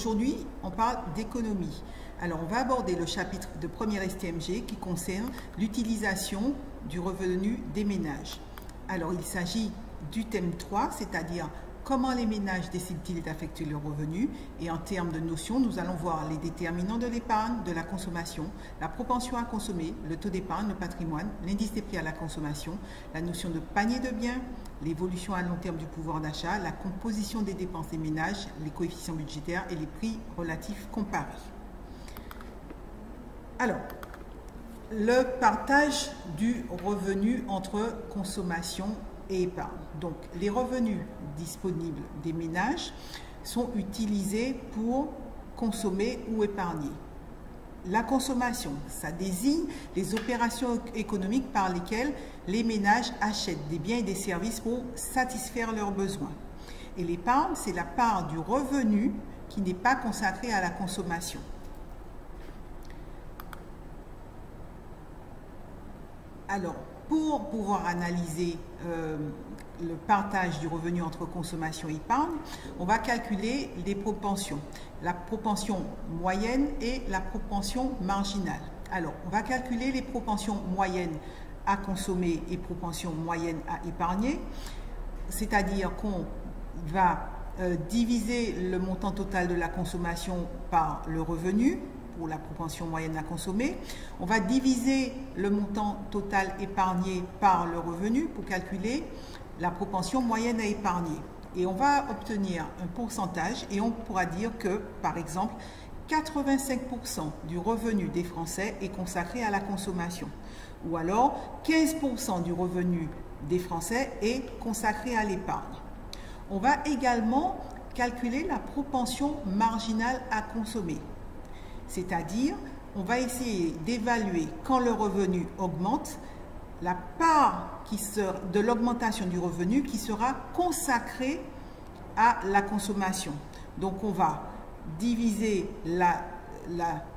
Aujourd'hui, on parle d'économie. Alors, on va aborder le chapitre de première STMG qui concerne l'utilisation du revenu des ménages. Alors, il s'agit du thème 3, c'est-à-dire comment les ménages décident-ils d'affecter leurs revenus. Et en termes de notions, nous allons voir les déterminants de l'épargne, de la consommation, la propension à consommer, le taux d'épargne, le patrimoine, l'indice des prix à la consommation, la notion de panier de biens, l'évolution à long terme du pouvoir d'achat, la composition des dépenses des ménages, les coefficients budgétaires et les prix relatifs comparés. Alors, le partage du revenu entre consommation et épargne. Donc, les revenus disponibles des ménages sont utilisés pour consommer ou épargner. La consommation, ça désigne les opérations économiques par lesquelles les ménages achètent des biens et des services pour satisfaire leurs besoins. Et l'épargne, c'est la part du revenu qui n'est pas consacrée à la consommation. Alors, pour pouvoir analyser le partage du revenu entre consommation et épargne, on va calculer les propensions, la propension moyenne et la propension marginale. Alors, on va calculer les propensions moyennes à consommer et propension moyenne à épargner, c'est-à-dire qu'on va diviser le montant total de la consommation par le revenu, pour la propension moyenne à consommer. On va diviser le montant total épargné par le revenu pour calculer la propension moyenne à épargner. Et on va obtenir un pourcentage et on pourra dire que, par exemple, 85% du revenu des Français est consacré à la consommation. Ou alors, 15% du revenu des Français est consacré à l'épargne. On va également calculer la propension marginale à consommer. C'est-à-dire, on va essayer d'évaluer quand le revenu augmente, la part de l'augmentation du revenu qui sera consacrée à la consommation. Donc, on va diviser la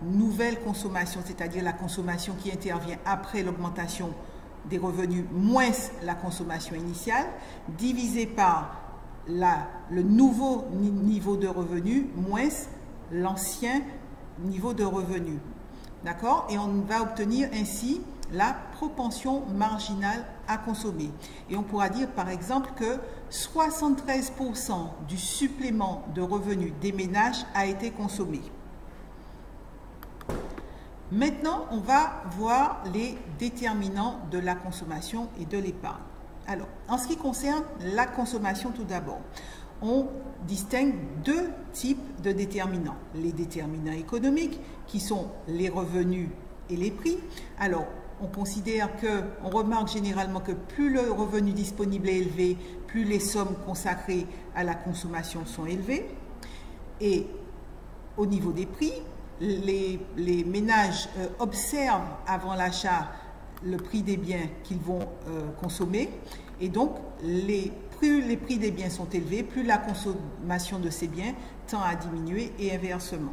nouvelle consommation, c'est-à-dire la consommation qui intervient après l'augmentation des revenus moins la consommation initiale, divisé par le nouveau niveau de revenu moins l'ancien niveau de revenu. D'accord? Et on va obtenir ainsi la propension marginale à consommer. Et on pourra dire par exemple que 73% du supplément de revenus des ménages a été consommé. Maintenant, on va voir les déterminants de la consommation et de l'épargne. Alors, en ce qui concerne la consommation tout d'abord, on distingue deux types de déterminants. Les déterminants économiques, qui sont les revenus et les prix. Alors, on considère on remarque généralement que plus le revenu disponible est élevé, plus les sommes consacrées à la consommation sont élevées. Et au niveau des prix, les ménages observent avant l'achat le prix des biens qu'ils vont consommer. Et donc, plus les prix des biens sont élevés, plus la consommation de ces biens tend à diminuer et inversement.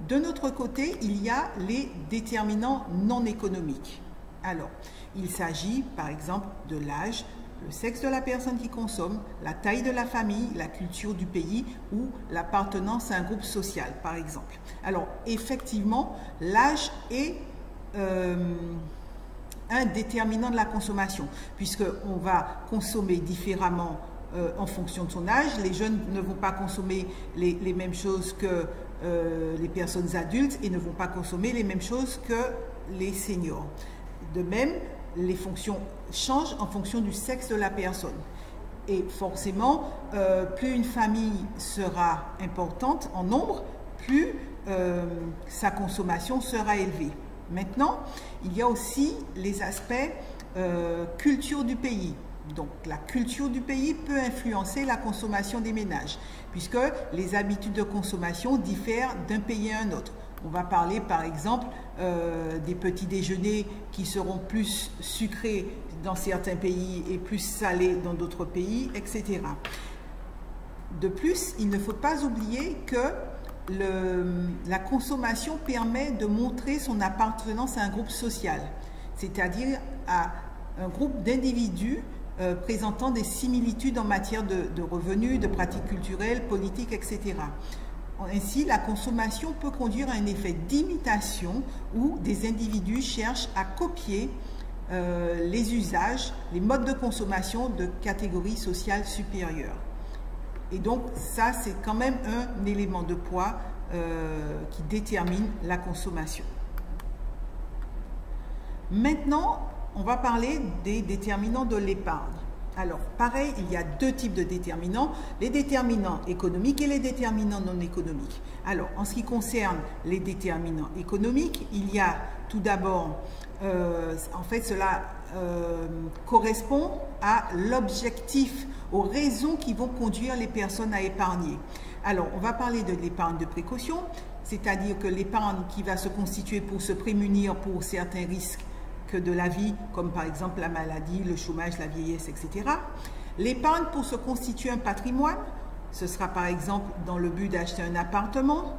De notre côté, il y a les déterminants non économiques. Alors, il s'agit par exemple de l'âge, le sexe de la personne qui consomme, la taille de la famille, la culture du pays ou l'appartenance à un groupe social, par exemple. Alors, effectivement, l'âge est un déterminant de la consommation, puisqu'on va consommer différemment en fonction de son âge. Les jeunes ne vont pas consommer les mêmes choses que les personnes adultes et ne vont pas consommer les mêmes choses que les seniors. De même, les fonctions changent en fonction du sexe de la personne. Et forcément, plus une famille sera importante en nombre, plus sa consommation sera élevée. Maintenant, il y a aussi les aspects culture du pays. Donc, la culture du pays peut influencer la consommation des ménages, puisque les habitudes de consommation diffèrent d'un pays à un autre. On va parler, par exemple, des petits déjeuners qui seront plus sucrés dans certains pays et plus salés dans d'autres pays, etc. De plus, il ne faut pas oublier que la consommation permet de montrer son appartenance à un groupe social, c'est-à-dire à un groupe d'individus présentant des similitudes en matière de revenus, de pratiques culturelles, politiques, etc. Ainsi, la consommation peut conduire à un effet d'imitation où des individus cherchent à copier les usages, les modes de consommation de catégories sociales supérieures. Et donc, ça, c'est quand même un élément de poids qui détermine la consommation. Maintenant, on va parler des déterminants de l'épargne. Alors, pareil, il y a deux types de déterminants, les déterminants économiques et les déterminants non économiques. Alors, en ce qui concerne les déterminants économiques, il y a tout d'abord, en fait, cela correspond à l'objectif, aux raisons qui vont conduire les personnes à épargner. Alors, on va parler de l'épargne de précaution, c'est-à-dire que l'épargne qui va se constituer pour se prémunir pour certains risques de la vie, comme par exemple la maladie, le chômage, la vieillesse, etc. L'épargne pour se constituer un patrimoine, ce sera par exemple dans le but d'acheter un appartement.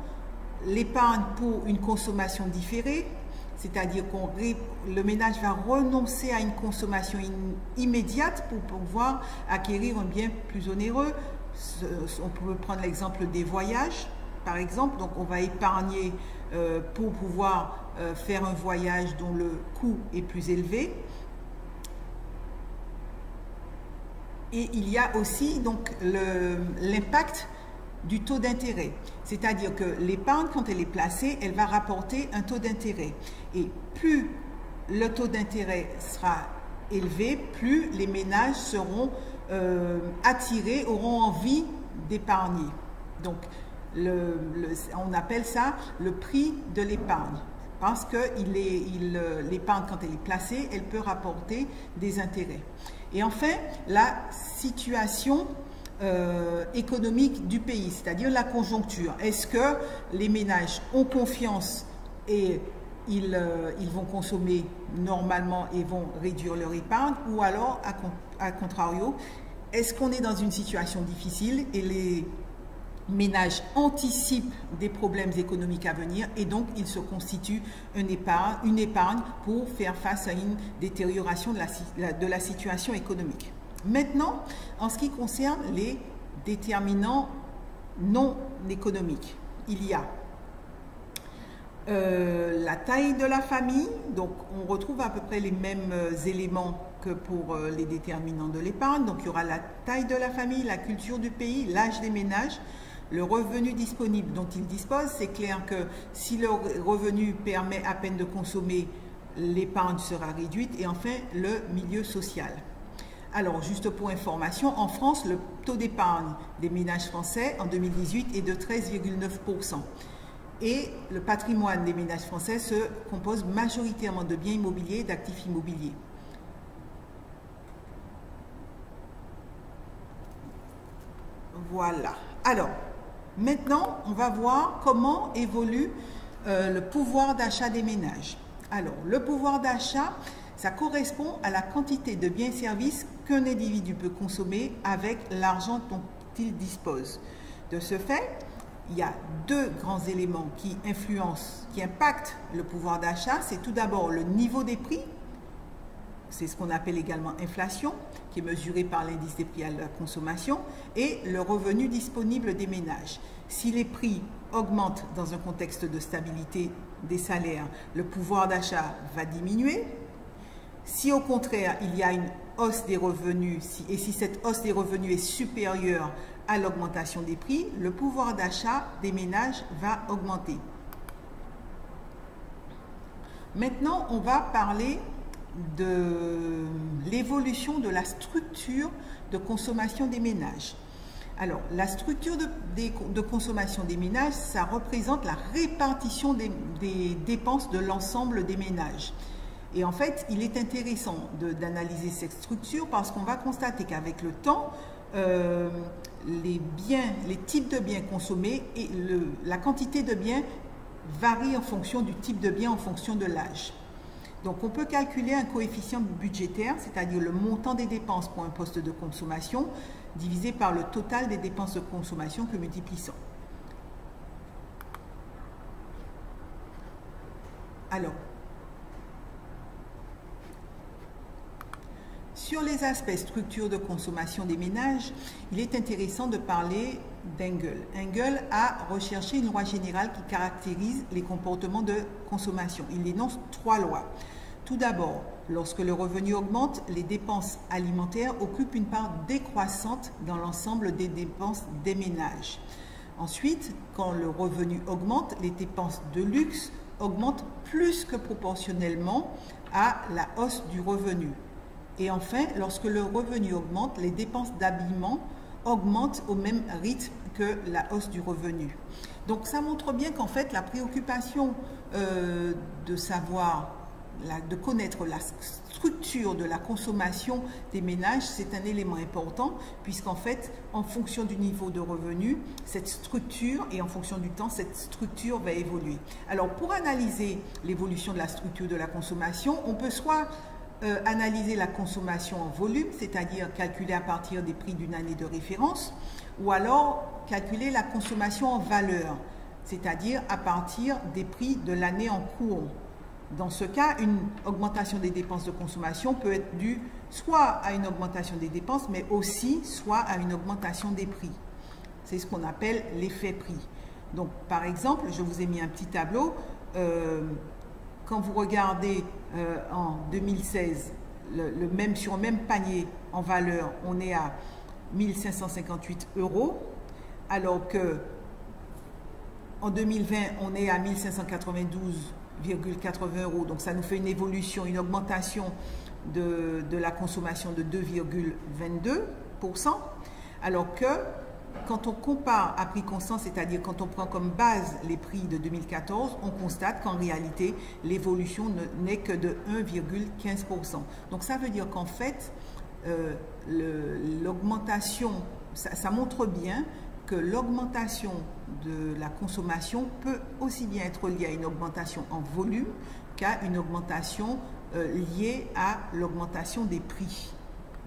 L'épargne pour une consommation différée, c'est-à-dire que le ménage va renoncer à une consommation immédiate pour pouvoir acquérir un bien plus onéreux. On peut prendre l'exemple des voyages, par exemple. Donc on va épargner pour pouvoir faire un voyage dont le coût est plus élevé. Et il y a aussi donc l'impact du taux d'intérêt. C'est-à-dire que l'épargne, quand elle est placée, elle va rapporter un taux d'intérêt. Et plus le taux d'intérêt sera élevé, plus les ménages seront attirés, auront envie d'épargner. Donc, on appelle ça le prix de l'épargne. Parce que l'épargne, quand elle est placée, elle peut rapporter des intérêts. Et enfin, la situation économique du pays, c'est-à-dire la conjoncture. Est-ce que les ménages ont confiance et ils vont consommer normalement et vont réduire leur épargne, ou alors, à contrario, est-ce qu'on est dans une situation difficile et les ménages anticipent des problèmes économiques à venir et donc ils se constituent une épargne pour faire face à une détérioration de la situation économique. Maintenant, en ce qui concerne les déterminants non économiques, il y a la taille de la famille, donc on retrouve à peu près les mêmes éléments que pour les déterminants de l'épargne. Donc il y aura la taille de la famille, la culture du pays, l'âge des ménages, le revenu disponible dont ils disposent. C'est clair que si le revenu permet à peine de consommer, l'épargne sera réduite. Et enfin, le milieu social. Alors, juste pour information, en France, le taux d'épargne des ménages français en 2018 est de 13,9%. Et le patrimoine des ménages français se compose majoritairement de biens immobiliers et d'actifs immobiliers. Voilà. Alors, maintenant, on va voir comment évolue le pouvoir d'achat des ménages. Alors, le pouvoir d'achat, ça correspond à la quantité de biens et services qu'un individu peut consommer avec l'argent dont il dispose. De ce fait, il y a deux grands éléments qui influencent, qui impactent le pouvoir d'achat. C'est tout d'abord le niveau des prix, c'est ce qu'on appelle également inflation, qui est mesuré par l'indice des prix à la consommation, et le revenu disponible des ménages. Si les prix augmentent dans un contexte de stabilité des salaires, le pouvoir d'achat va diminuer. Si au contraire, il y a une hausse des revenus, et si cette hausse des revenus est supérieure à l'augmentation des prix, le pouvoir d'achat des ménages va augmenter. Maintenant, on va parler de l'évolution de la structure de consommation des ménages. Alors, la structure de consommation des ménages, ça représente la répartition des dépenses de l'ensemble des ménages. Et en fait, il est intéressant d'analyser cette structure parce qu'on va constater qu'avec le temps, les types de biens consommés et la quantité de biens varie en fonction du type de bien, en fonction de l'âge. Donc, on peut calculer un coefficient budgétaire, c'est-à-dire le montant des dépenses pour un poste de consommation, divisé par le total des dépenses de consommation que multipliant. Alors, sur les aspects structure de consommation des ménages, il est intéressant de parler d'Engel. Engel a recherché une loi générale qui caractérise les comportements de consommation. Il énonce 3 lois. Tout d'abord, lorsque le revenu augmente, les dépenses alimentaires occupent une part décroissante dans l'ensemble des dépenses des ménages. Ensuite, quand le revenu augmente, les dépenses de luxe augmentent plus que proportionnellement à la hausse du revenu. Et enfin, lorsque le revenu augmente, les dépenses d'habillement augmentent au même rythme que la hausse du revenu. Donc ça montre bien qu'en fait, la préoccupation de savoir, de connaître la structure de la consommation des ménages, c'est un élément important, puisqu'en fait, en fonction du niveau de revenu, cette structure, et en fonction du temps, cette structure va évoluer. Alors, pour analyser l'évolution de la structure de la consommation, on peut soit analyser la consommation en volume, c'est-à-dire calculer à partir des prix d'une année de référence, ou alors calculer la consommation en valeur, c'est-à-dire à partir des prix de l'année en cours. Dans ce cas, une augmentation des dépenses de consommation peut être due soit à une augmentation des dépenses, mais aussi soit à une augmentation des prix. C'est ce qu'on appelle l'effet prix. Donc, par exemple, je vous ai mis un petit tableau. Quand vous regardez en 2016, sur le même panier en valeur, on est à 1 558 €, alors que en 2020, on est à 1 592,80 €. Donc, ça nous fait une évolution, une augmentation de la consommation de 2,22%, alors que quand on compare à prix constant, c'est-à-dire quand on prend comme base les prix de 2014, on constate qu'en réalité, l'évolution n'est que de 1,15%. Donc, ça veut dire qu'en fait, l'augmentation, ça montre bien que l'augmentation de la consommation peut aussi bien être liée à une augmentation en volume qu'à une augmentation liée à l'augmentation des prix.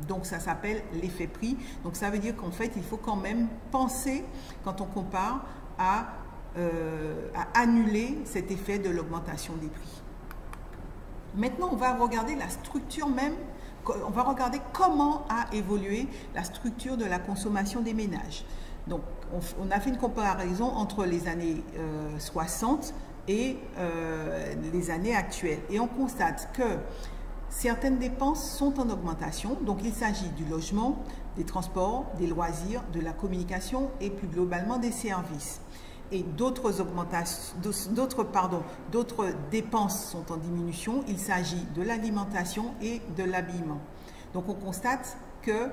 Donc, ça s'appelle l'effet prix. Donc, ça veut dire qu'en fait, il faut quand même penser, quand on compare, à annuler cet effet de l'augmentation des prix. Maintenant, on va regarder la structure même, on va regarder comment a évolué la structure de la consommation des ménages. Donc, on a fait une comparaison entre les années 60 et les années actuelles. Et on constate que certaines dépenses sont en augmentation. Donc, il s'agit du logement, des transports, des loisirs, de la communication et plus globalement des services. Et d'autres dépenses sont en diminution. Il s'agit de l'alimentation et de l'habillement. Donc, on constate que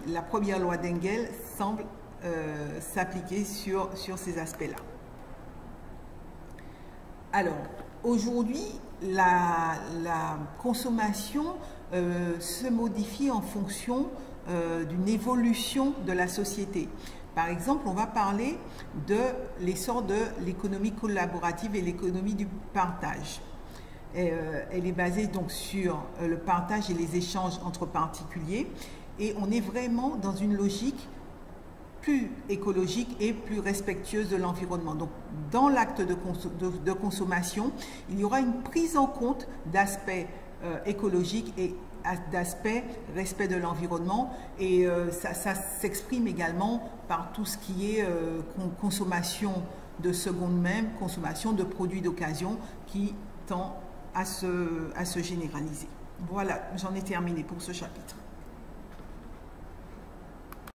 la première loi d'Engel semble s'appliquer sur ces aspects-là. Alors, aujourd'hui, la consommation se modifie en fonction d'une évolution de la société. Par exemple, on va parler de l'essor de l'économie collaborative et l'économie du partage. Elle est basée donc sur le partage et les échanges entre particuliers, et on est vraiment dans une logique plus écologique et plus respectueuse de l'environnement. Donc, dans l'acte de consommation, il y aura une prise en compte d'aspects écologiques et d'aspects respect de l'environnement, et ça s'exprime également par tout ce qui est consommation de seconde main, consommation de produits d'occasion qui tend à se généraliser. Voilà, j'en ai terminé pour ce chapitre.